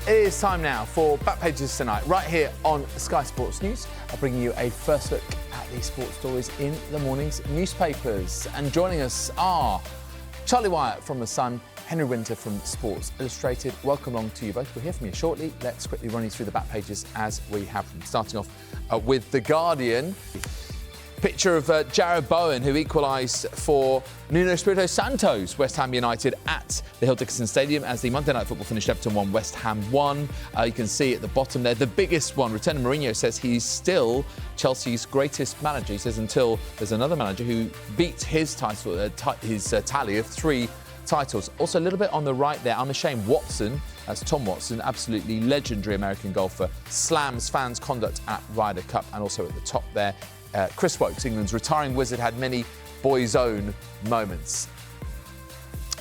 It is time now for Back Pages Tonight, right here on Sky Sports News. I'll bring you a first look at the sports stories in the morning's newspapers. And joining us are Charlie Wyatt from The Sun, Henry Winter from Sports Illustrated. Welcome along to you both. We'll hear from you shortly. Let's quickly run you through the back pages as we have them. Starting off with The Guardian. Picture of Jared Bowen, who equalised for Nuno Espirito Santo's West Ham United at the Hill Dickinson Stadium as the Monday Night Football finished. Everton 1, West Ham 1. You can see at the bottom there, the biggest one. Returning Mourinho says he's still Chelsea's greatest manager. He says until there's another manager who beats his title, his tally of 3 titles. Also a little bit on the right there, I'm ashamed Watson, that's Tom Watson, absolutely legendary American golfer, slams fans' conduct at Ryder Cup. And also at the top there, Chris Woakes, England's retiring wizard, had many boys' own moments.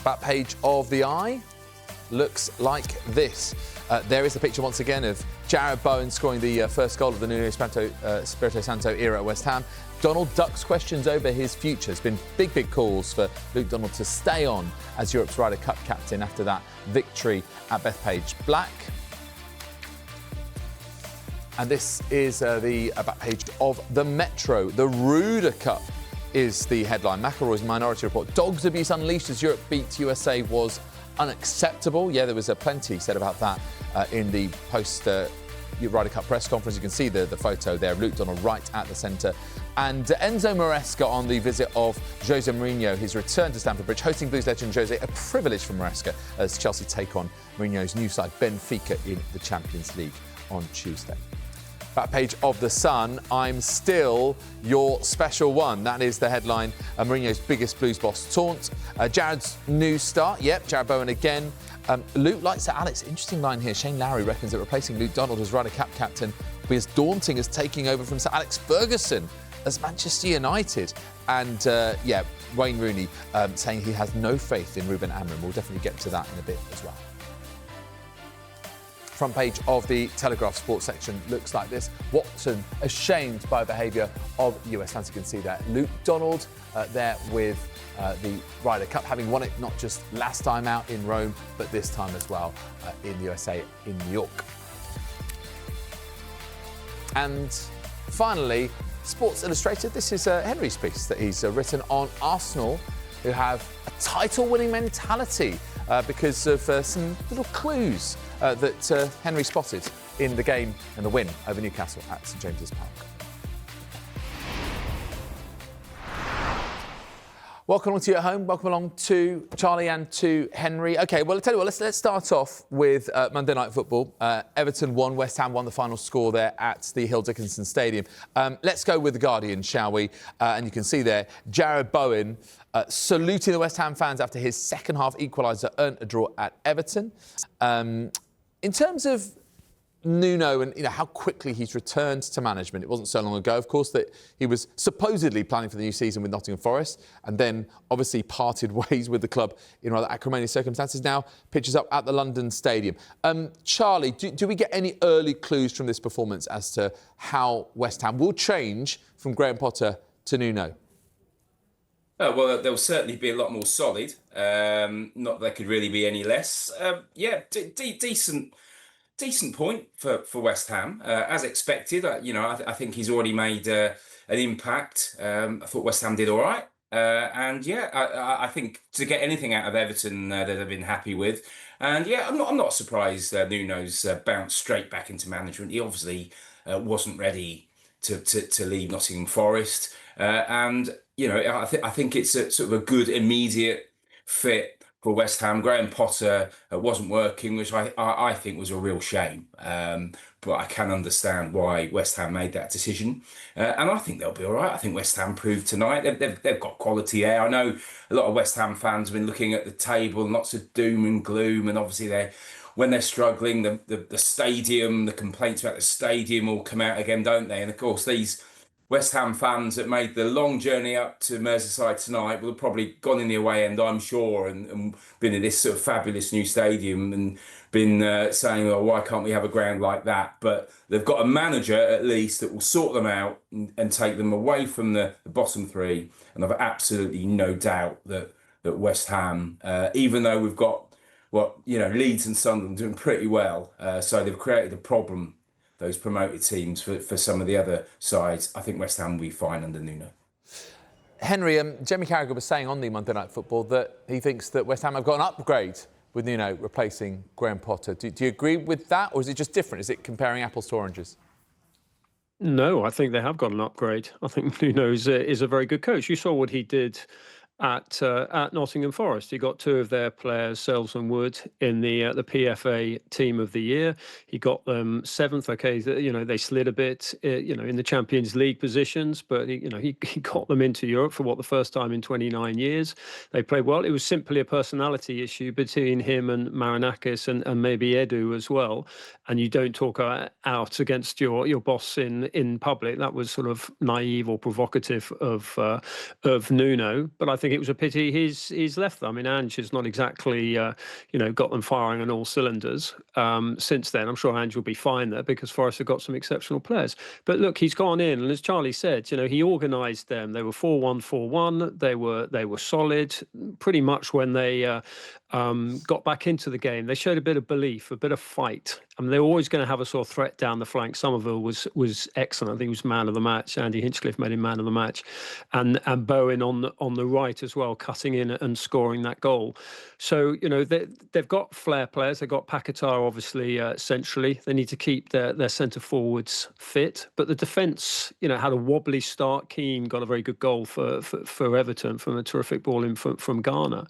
Back page of the Eye looks like this. There is the picture once again of Jared Bowen scoring the first goal of the Nuno Espirito Santo era at West Ham. Donald ducks questions over his future. There's been big calls for Luke Donald to stay on as Europe's Ryder Cup captain after that victory at Bethpage Black. And this is the back page of the Metro. The Ryder Cup is the headline. McElroy's Minority Report. Dogs abuse unleashed as Europe beat USA was unacceptable. Yeah, there was plenty said about that in the post-Ryder Cup press conference. You can see the photo there. Luke Donald right at the centre. And Enzo Maresca on the visit of Jose Mourinho, his return to Stamford Bridge, hosting Blues legend Jose, a privilege for Maresca as Chelsea take on Mourinho's new side Benfica in the Champions League on Tuesday. Back page of The Sun, I'm still your special one. That is the headline. Mourinho's biggest Blues boss taunt. Jared's new start. Yep, Jared Bowen again. Luke likes it. Alex, interesting line here. Shane Lowry reckons that replacing Luke Donald as Ryder Cup captain will be as daunting as taking over from Sir Alex Ferguson as Manchester United. And, Wayne Rooney saying he has no faith in Ruben Amorim. We'll definitely get to that in a bit as well. Front page of the Telegraph sports section looks like this. Watson ashamed by behaviour of US fans. You can see that. Luke Donald there with the Ryder Cup, having won it not just last time out in Rome, but this time as well in the USA in New York. And finally, Sports Illustrated. This is Henry's piece that he's written on Arsenal, who have a title-winning mentality because of some little clues that Henry spotted in the game and the win over Newcastle at St James's Park. Welcome along to you at home. Welcome along to Charlie and to Henry. OK, well, I'll tell you what, let's start off with Monday Night Football. Everton 1, West Ham 1, the final score there at the Hill Dickinson Stadium. Let's go with The Guardian, shall we? And you can see there, Jared Bowen saluting the West Ham fans after his second-half equaliser earned a draw at Everton. In terms of Nuno and how quickly he's returned to management, it wasn't so long ago, of course, that he was supposedly planning for the new season with Nottingham Forest and then obviously parted ways with the club in rather acrimonious circumstances. Now pitches up at the London Stadium. Charlie, do we get any early clues from this performance as to how West Ham will change from Graham Potter to Nuno? Well, they'll certainly be a lot more solid. Not that they could really be any less. Decent point for West Ham, as expected. I think he's already made an impact. I thought West Ham did all right. I think to get anything out of Everton that they've been happy with. And I'm not surprised Nuno's bounced straight back into management. He obviously wasn't ready to leave Nottingham Forest. I think it's a sort of a good immediate fit for West Ham. Graham Potter wasn't working, which I think was a real shame. But I can understand why West Ham made that decision. And I think they'll be all right. I think West Ham proved tonight. They've got quality there. I know a lot of West Ham fans have been looking at the table and lots of doom and gloom. And obviously when they're struggling, the stadium, the complaints about the stadium all come out again, don't they? And of course, these West Ham fans that made the long journey up to Merseyside tonight will have probably gone in the away end, I'm sure, and been in this sort of fabulous new stadium and been saying, well, why can't we have a ground like that? But they've got a manager, at least, that will sort them out and take them away from the bottom three. And I've absolutely no doubt that West Ham, even though we've got what Leeds and Sunderland doing pretty well. So they've created a problem, those promoted teams, for some of the other sides. I think West Ham will be fine under Nuno. Henry, Jamie Carragher was saying on the Monday Night Football that he thinks that West Ham have got an upgrade with Nuno replacing Graham Potter. Do you agree with that, or is it just different? Is it comparing apples to oranges? No, I think they have got an upgrade. I think Nuno is a very good coach. You saw what he did at Nottingham Forest. He got two of their players, Selves and Wood, in the PFA Team of the Year. He got them seventh. Okay, they slid a bit, in the Champions League positions, but he got them into Europe for the first time in 29 years. They played well. It was simply a personality issue between him and Marinakis and maybe Edu as well. And you don't talk out against your boss in public. That was sort of naive or provocative of Nuno. But I think it was a pity he's left them. I mean, Ange has not exactly got them firing on all cylinders since then. I'm sure Ange will be fine there because Forest have got some exceptional players. But look, he's gone in, and as Charlie said, he organised them. They were 4-1, 4-1. They were solid pretty much when they got back into the game. They showed a bit of belief, a bit of fight. I mean, they were always going to have a sort of threat down the flank. Somerville was excellent. I think he was man of the match. Andy Hinchcliffe made him man of the match, and Bowen on the right as well, cutting in and scoring that goal. So they've got flair players. They've got Paquetá obviously centrally. They need to keep their centre forwards fit, but the defence had a wobbly start. Keane got a very good goal for Everton from a terrific ball in from Ghana.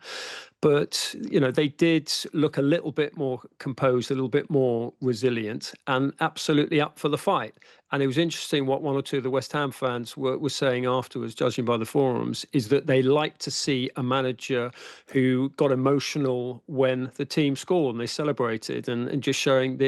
But, they did look a little bit more composed, a little bit more resilient, and absolutely up for the fight. And it was interesting what one or two of the West Ham fans were saying afterwards, judging by the forums, is that they like to see a manager who got emotional when the team scored and they celebrated and just showing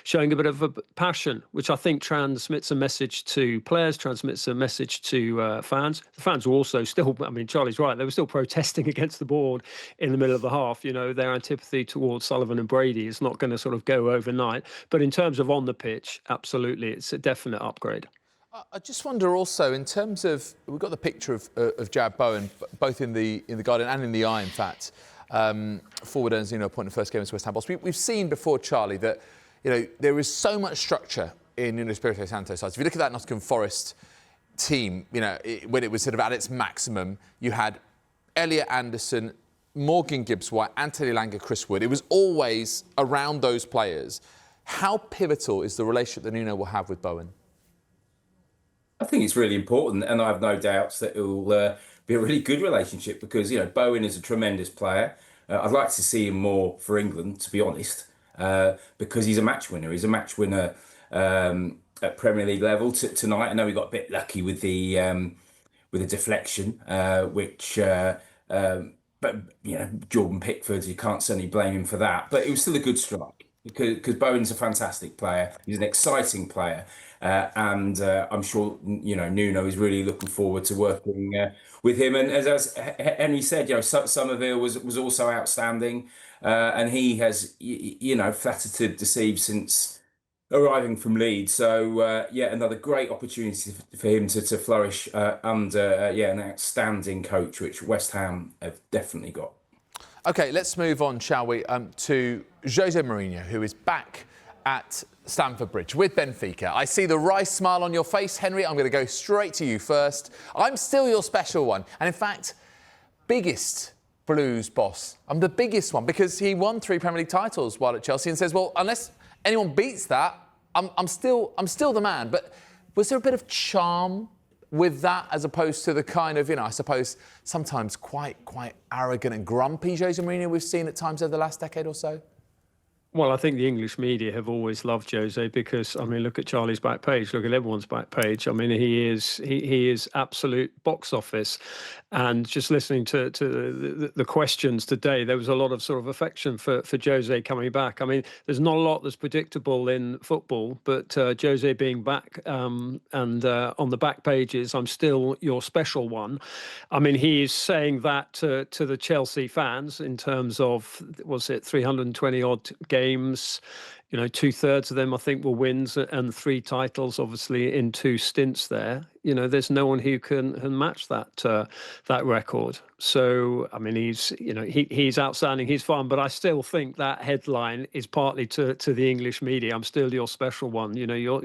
showing a bit of a passion, which I think transmits a message to players, transmits a message to fans. The fans were also still, I mean, Charlie's right, they were still protesting against the board in the middle of the half. Their antipathy towards Sullivan and Brady is not going to sort of go overnight. But in terms of on the pitch, absolutely, it's a definite upgrade. I just wonder also, in terms of, we've got the picture of Jarrod Bowen, both in the Guardian and in the Eye, in fact. Forward earns a point in the first game as West Ham boss. We've seen before, Charlie, that there is so much structure in Nuno Espirito Santo's side. If you look at that Nottingham Forest team, when it was sort of at its maximum, you had Elliot Anderson, Morgan Gibbs-White, Anthony Langer, Chris Wood. It was always around those players. How pivotal is the relationship that Nuno will have with Bowen? I think it's really important, and I have no doubts that it will be a really good relationship because, Bowen is a tremendous player. I'd like to see him more for England, to be honest, because he's a match winner. He's a match winner at Premier League level tonight. I know we got a bit lucky with the deflection, but Jordan Pickford, you can't certainly blame him for that. But it was still a good strike because Bowen's a fantastic player. He's an exciting player, and I'm sure Nuno is really looking forward to working with him. And as Henry said, Somerville was also outstanding, and he has flattered to deceive since arriving from Leeds. So another great opportunity for him to flourish under an outstanding coach, which West Ham have definitely got. OK, let's move on, shall we, to Jose Mourinho, who is back at Stamford Bridge with Benfica. I see the wry smile on your face, Henry. I'm going to go straight to you first. I'm still your special one. And in fact, biggest Blues boss. I'm the biggest one because he won 3 Premier League titles while at Chelsea and says, well, unless anyone beats that, I'm still the man. But was there a bit of charm with that as opposed to the kind of, I suppose, sometimes quite arrogant and grumpy Jose Mourinho we've seen at times over the last decade or so? Well, I think the English media have always loved Jose because, I mean, look at Charlie's back page, look at everyone's back page. I mean, he is absolute box office. And just listening to the questions today, there was a lot of sort of affection for Jose coming back. I mean, there's not a lot that's predictable in football, but Jose being back and on the back pages, I'm still your special one. I mean, he is saying that to the Chelsea fans in terms of, was it 320 odd games? 2/3 of them, I think, were wins and 3 titles, obviously, in 2 stints there. there's no one who can match that record. So, I mean, he's outstanding. He's fun, but I still think that headline is partly to the English media. I'm still your special one. Your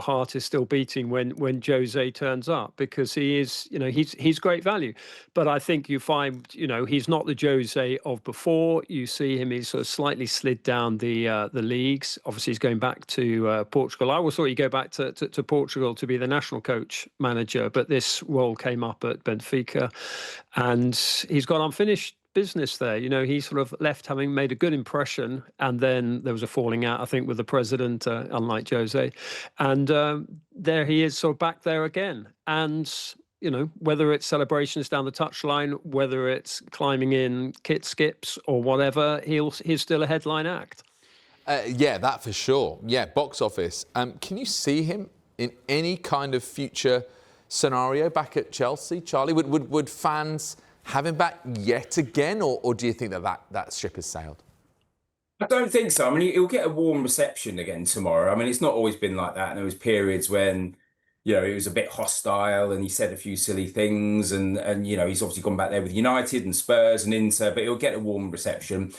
heart is still beating when Jose turns up, because he is, he's great value. But I think you find, he's not the Jose of before. You see him, he's sort of slightly slid down the leagues. Obviously, he's going back to Portugal. I always thought he'd go back to Portugal to be the national coach manager, but this role came up at Benfica, and he's got unfinished business there. He sort of left having made a good impression, and then there was a falling out, I think, with the president, unlike Jose, and there he is, sort of back there again. And whether it's celebrations down the touchline, whether it's climbing in kit skips or whatever, he's still a headline act. Yeah, that for sure. Yeah, box office. Can you see him in any kind of future scenario back at Chelsea, Charlie? Would fans have him back yet again, or do you think that ship has sailed? I don't think so. I mean, he'll get a warm reception again tomorrow. I mean, it's not always been like that. And there was periods when, he was a bit hostile and he said a few silly things. And he's obviously gone back there with United and Spurs and Inter, but he'll get a warm reception.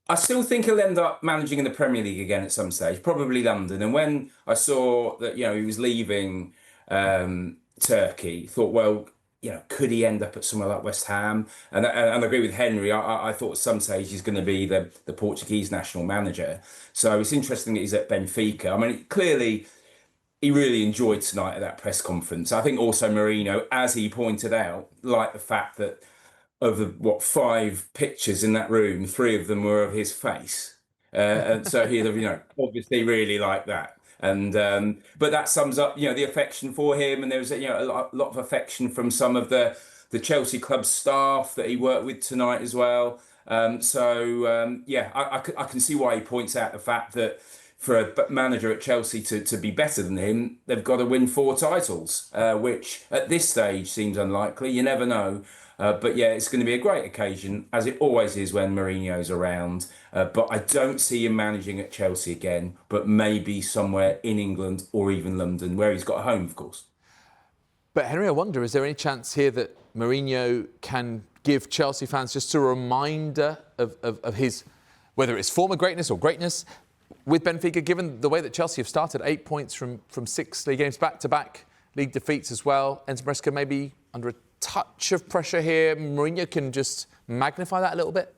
I still think he'll end up managing in the Premier League again at some stage, probably London. And when I saw that, he was leaving Turkey, thought, well, could he end up at somewhere like West Ham? And I agree with Henry. I thought at some stage he's going to be the Portuguese national manager. So it's interesting that he's at Benfica. I mean, clearly he really enjoyed tonight at that press conference. I think also Mourinho, as he pointed out, liked the fact that of the 5 pictures in that room, 3 of them were of his face. And so he'd have, obviously really liked that. And but that sums up, the affection for him. And there was, a lot of affection from some of the Chelsea club staff that he worked with tonight as well. I can see why he points out the fact that for a manager at Chelsea to be better than him, they've got to win 4 titles, which at this stage seems unlikely. You never know. But yeah, it's going to be a great occasion, as it always is when Mourinho's around. But I don't see him managing at Chelsea again, but maybe somewhere in England or even London, where he's got a home, of course. But Henry, I wonder, is there any chance here that Mourinho can give Chelsea fans just a reminder of his, whether it's former greatness or greatness, with Benfica, given the way that Chelsea have started, 8 points from 6 league games, back-to-back league defeats as well. Enzo Maresca maybe under a touch of pressure here. Mourinho can just magnify that a little bit.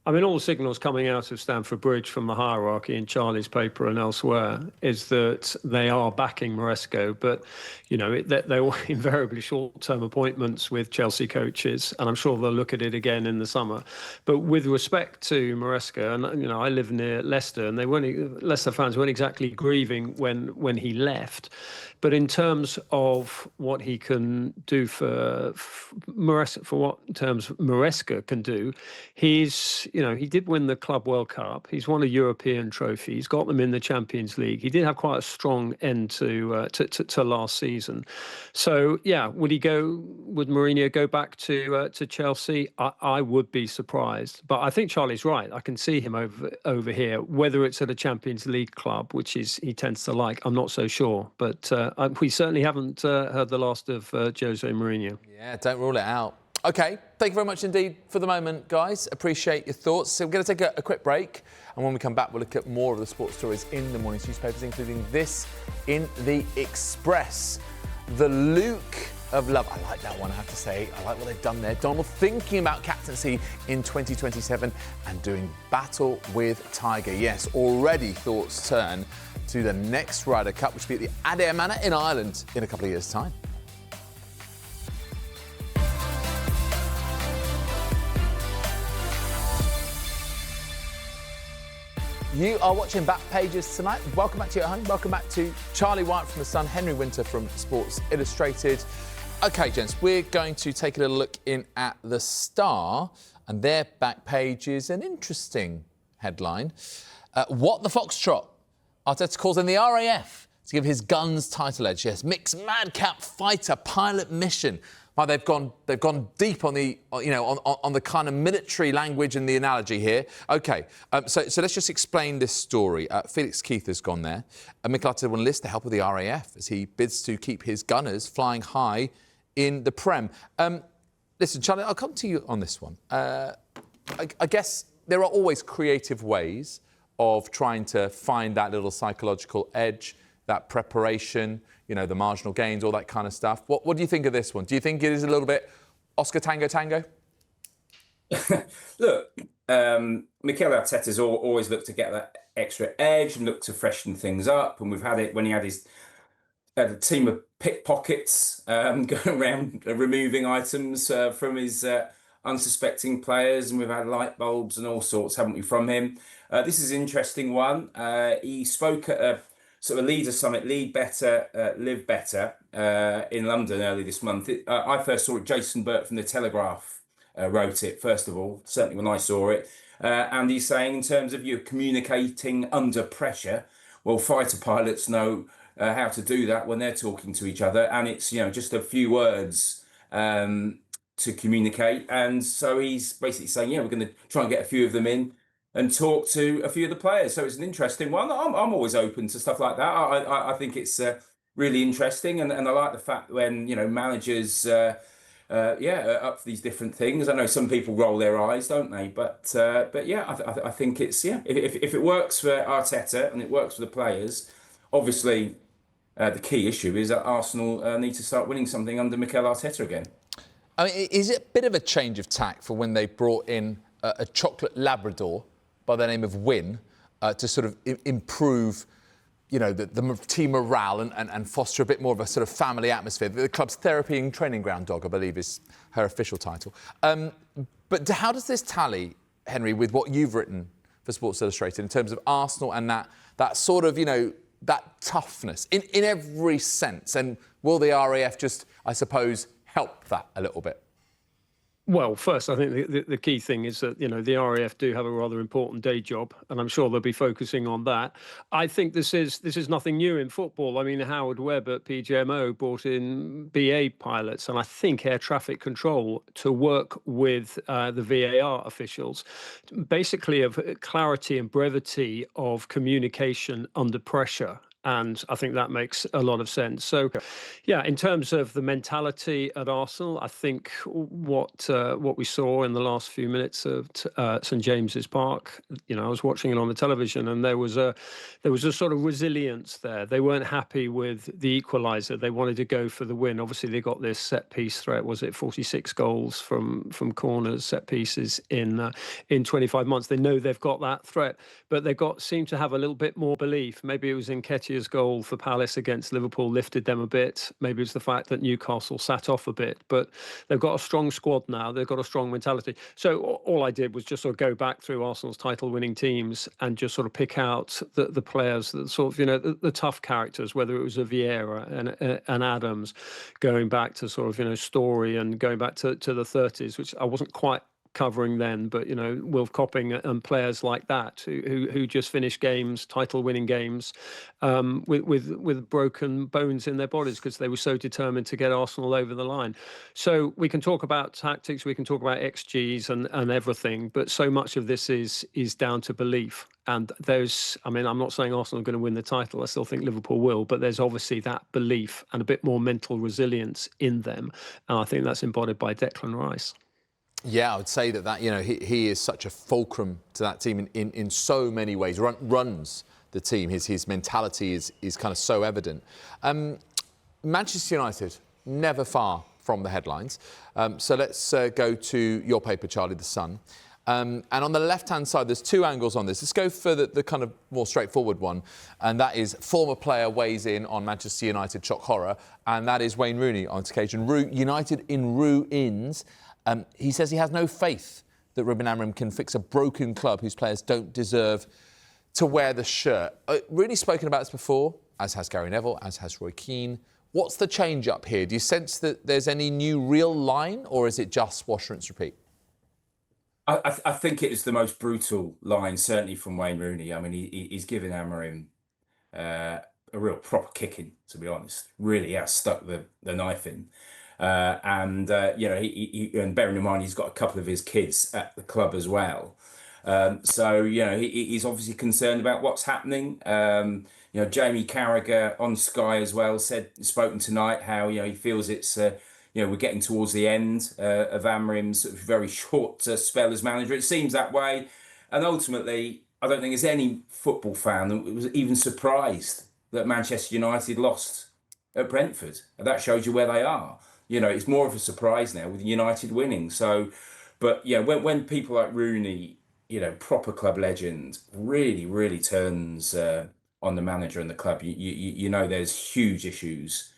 I mean, all the signals coming out of Stamford Bridge from the hierarchy in Charlie's paper and elsewhere is that they are backing Maresca, but, they're all invariably short-term appointments with Chelsea coaches, and I'm sure they'll look at it again in the summer. But with respect to Maresca, and, I live near Leicester, and Leicester fans weren't exactly grieving when he left. But in terms of what he can do for Maresca, in terms Maresca can do, he's, he did win the Club World Cup. He's won a European trophy. He's got them in the Champions League. He did have quite a strong end to last season. So yeah, would Mourinho go back to Chelsea? I would be surprised, but I think Charlie's right. I can see him over here. Whether it's at a Champions League club, which he tends to like, I'm not so sure, but. We certainly haven't heard the last of Jose Mourinho. Yeah, don't rule it out. OK, thank you very much indeed for the moment, guys. Appreciate your thoughts. So we're going to take a quick break. And when we come back, we'll look at more of the sports stories in the morning's newspapers, including this in the Express. The Luke of Love. I like that one, I have to say. I like what they've done there. Donald thinking about captaincy in 2027 and doing battle with Tiger. Yes, already thoughts turn to the next Ryder Cup, which will be at the Adair Manor in Ireland in a couple of years' time. You are watching Back Pages tonight. Welcome back to you at home. Welcome back to Charlie White from The Sun, Henry Winter from Sports Illustrated. OK, gents, we're going to take a little look in at The Star, and their back page is an interesting headline. What the Foxtrot? Arteta calls in the RAF to give his guns title edge. Yes, mixed madcap fighter pilot mission They've gone deep on the on the kind of military language and the analogy here. Okay, so let's just explain this story. Felix Keith has gone there. Mikel Arteta will enlist the help of the RAF as he bids to keep his Gunners flying high in the Prem. Listen, Charlie, I'll come to you on this one. I guess there are always creative ways of trying to find that little psychological edge, that preparation, the marginal gains, all that kind of stuff. What do you think of this one? Do you think it is a little bit Oscar Tango Tango? Look, Mikel Arteta's always looked to get that extra edge and looked to freshen things up. And we've had it when he had a team of pickpockets going around removing items from his unsuspecting players, and we've had light bulbs and all sorts, haven't we, from him? This is an interesting one. He spoke at a sort of leader summit, Lead Better, Live Better, in London early this month. I first saw it, Jason Burt from The Telegraph wrote it, first of all, certainly when I saw it. And he's saying, in terms of you communicating under pressure, well, fighter pilots know how to do that when they're talking to each other, and it's just a few words to communicate. And so he's basically saying, we're going to try and get a few of them in and talk to a few of the players. So it's an interesting one. I'm always open to stuff like that. I think it's really interesting, and I like the fact when managers are up for these different things. I know some people roll their eyes, don't they? But I think it's if it works for Arteta and it works for the players, obviously. The key issue is that Arsenal need to start winning something under Mikel Arteta again. I mean, is it a bit of a change of tack for when they brought in a chocolate Labrador by the name of Win to sort of improve, the team morale and foster a bit more of a sort of family atmosphere? The club's therapy and training ground dog, I believe, is her official title. But how does this tally, Henry, with what you've written for Sports Illustrated in terms of Arsenal and that sort of, that toughness in every sense? And will the RAF just, I suppose, help that a little bit? Well, first, I think the key thing is that, the RAF do have a rather important day job, and I'm sure they'll be focusing on that. I think this is nothing new in football. I mean, Howard Webb at PGMO brought in BA pilots and I think air traffic control to work with the VAR officials, basically of clarity and brevity of communication under pressure. And I think that makes a lot of sense. So, in terms of the mentality at Arsenal, I think what we saw in the last few minutes of St James's Park, I was watching it on the television, and there was a sort of resilience there. They weren't happy with the equaliser. They wanted to go for the win. Obviously, they got this set piece threat. Was it 46 goals from corners, set pieces in 25 months? They know they've got that threat, but they seem to have a little bit more belief. Maybe it was Nketiah's goal for Palace against Liverpool lifted them a bit. Maybe it's the fact that Newcastle sat off a bit, but they've got a strong squad now. They've got a strong mentality. So all I did was just sort of go back through Arsenal's title-winning teams and just sort of pick out the players that sort of, the tough characters, whether it was a Vieira and Adams, going back to sort of, Story and going back to the 30s, which I wasn't quite covering then, but Wilf Copping and players like that who just finished games, title-winning games, with broken bones in their bodies because they were so determined to get Arsenal over the line. So we can talk about tactics, we can talk about XGs and everything, but so much of this is down to belief. And I'm not saying Arsenal are going to win the title. I still think Liverpool will, but there's obviously that belief and a bit more mental resilience in them, and I think that's embodied by Declan Rice. Yeah, I would say that he is such a fulcrum to that team in so many ways. Runs the team. His mentality is kind of so evident. Manchester United, never far from the headlines. So let's go to your paper, Charlie, The Sun. And on the left-hand side, there's two angles on this. Let's go for the kind of more straightforward one, and that is former player weighs in on Manchester United shock horror, and that is Wayne Rooney on this occasion. United in ruins. He says he has no faith that Ruben Amorim can fix a broken club whose players don't deserve to wear the shirt. Rooney's spoken about this before, as has Gary Neville, as has Roy Keane. What's the change up here? Do you sense that there's any new real line, or is it just wash, rinse, repeat? I think it is the most brutal line, certainly from Wayne Rooney. I mean, he's given Amorim a real proper kicking, to be honest. Really has stuck the knife in. And bearing in mind he's got a couple of his kids at the club as well. So he's obviously concerned about what's happening. Jamie Carragher on Sky as well spoken tonight how he feels it's we're getting towards the end of Amorim's very short spell as manager. It seems that way, and ultimately, I don't think there's any football fan that was even surprised that Manchester United lost at Brentford. And that shows you where they are. It's more of a surprise now with United winning. So, but yeah, when people like Rooney, proper club legend, really, really turns on the manager and the club, there's huge issues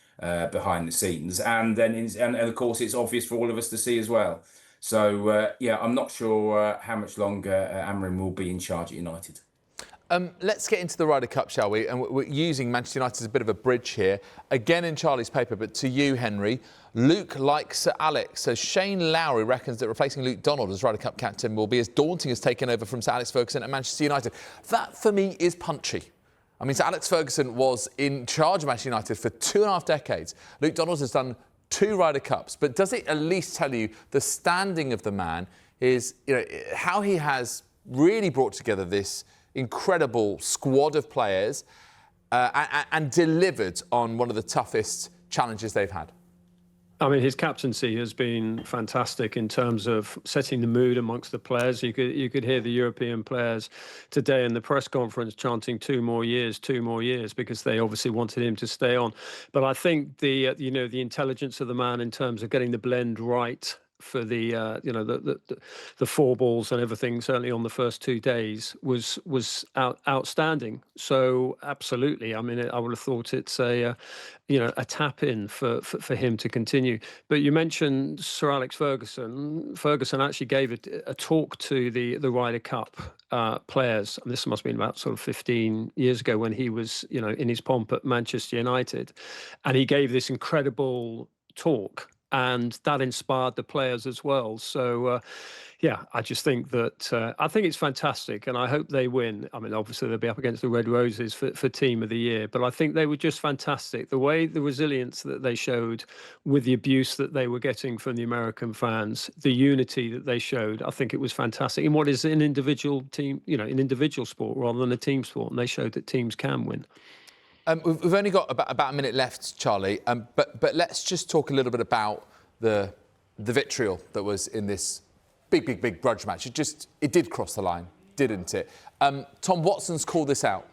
behind the scenes, and of course it's obvious for all of us to see as well. So I'm not sure how much longer Amorim will be in charge at United. Let's get into the Ryder Cup, shall we? And we're using Manchester United as a bit of a bridge here. Again in Charlie's paper, but to you, Henry. Luke likes Sir Alex. So Shane Lowry reckons that replacing Luke Donald as Ryder Cup captain will be as daunting as taking over from Sir Alex Ferguson at Manchester United. That, for me, is punchy. I mean, Sir Alex Ferguson was in charge of Manchester United for 2.5 decades. Luke Donald has done 2 Ryder Cups. But does it at least tell you the standing of the man is, how he has really brought together this incredible squad of players and delivered on one of the toughest challenges they've had? I mean, his captaincy has been fantastic in terms of setting the mood amongst the players. You could hear the European players today in the press conference chanting 2 more years, 2 more years, because they obviously wanted him to stay on. But I think the intelligence of the man in terms of getting the blend right for the 4 balls and everything, certainly on the first 2 days, was outstanding. So absolutely, I mean, I would have thought it's a tap in for him to continue. But you mentioned Sir Alex Ferguson. Ferguson actually gave a talk to the Ryder Cup players. And this must have been about sort of 15 years ago when he was in his pomp at Manchester United, and he gave this incredible talk. And that inspired the players as well. So, I just think that I think it's fantastic, and I hope they win. I mean, obviously they'll be up against the Red Roses for Team of the Year, but I think they were just fantastic. The resilience that they showed with the abuse that they were getting from the American fans, the unity that they showed, I think it was fantastic in what is an individual team, an individual sport rather than a team sport, and they showed that teams can win. We've only got about a minute left, Charlie, but let's just talk a little bit about the vitriol that was in this big grudge match. It did cross the line, didn't it? Tom Watson's called this out.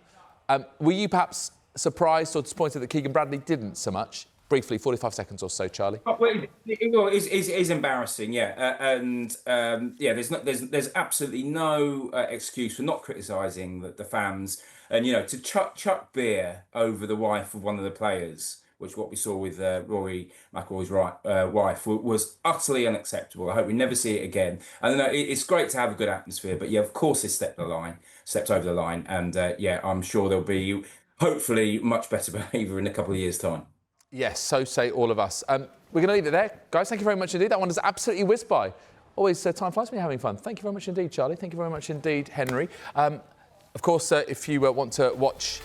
Were you perhaps surprised or disappointed that Keegan Bradley didn't so much? Briefly, 45 seconds or so, Charlie. It is embarrassing, there's absolutely no excuse for not criticising the fans, and to chuck beer over the wife of one of the players, which what we saw with Rory McIlroy's wife was utterly unacceptable. I hope we never see it again. And it's great to have a good atmosphere, but of course it stepped over the line, and I'm sure there'll be hopefully much better behaviour in a couple of years' time. Yes, so say all of us. We're going to leave it there. Guys, thank you very much indeed. That one has absolutely whizzed by. Always time flies when you're having fun. Thank you very much indeed, Charlie. Thank you very much indeed, Henry. Of course, if you want to watch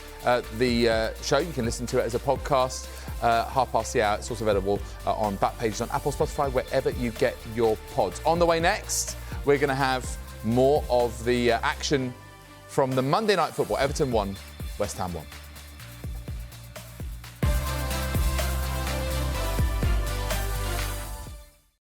the show, you can listen to it as a podcast, 1:30 the hour. It's also available on Backpages on Apple, Spotify, wherever you get your pods. On the way next, we're going to have more of the action from the Monday Night Football. Everton 1, West Ham 1.